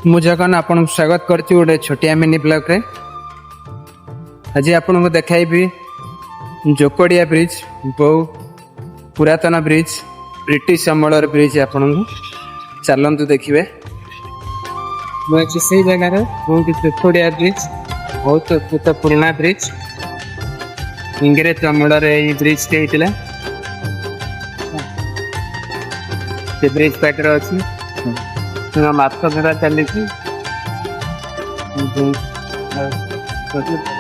मु जगन आपन स्वागत करती गोटे छोटिया मिनी ब्लॉग रे। आज आपन को देखाइबी जोकोडिया ब्रिज, बहु पुरातन ब्रिज, ब्रिटिश अमलर ब्रिज। आपन को चलतु देखिए। मुझे से जगार जोकोडिया ब्रिज बहुत पुराना ब्रिज। इंग्रेज अमलर ये ब्रिज टे होता। ब्रिज पाटर अच्छी माछ धरा चली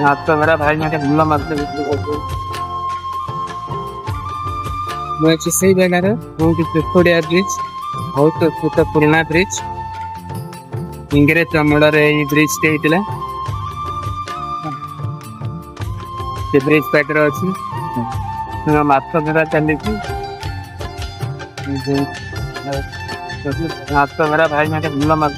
माछ धरा भाई मैंने भल माछ मुझे से जगार जोकोडिया ब्रिज बहुत पुराना ब्रिज। इंग्रेज अमलर ये ब्रिज टे होता। ब्रिज पाटर अच्छी माछ धरा चली माछ धरा भाई मैंने भल माछ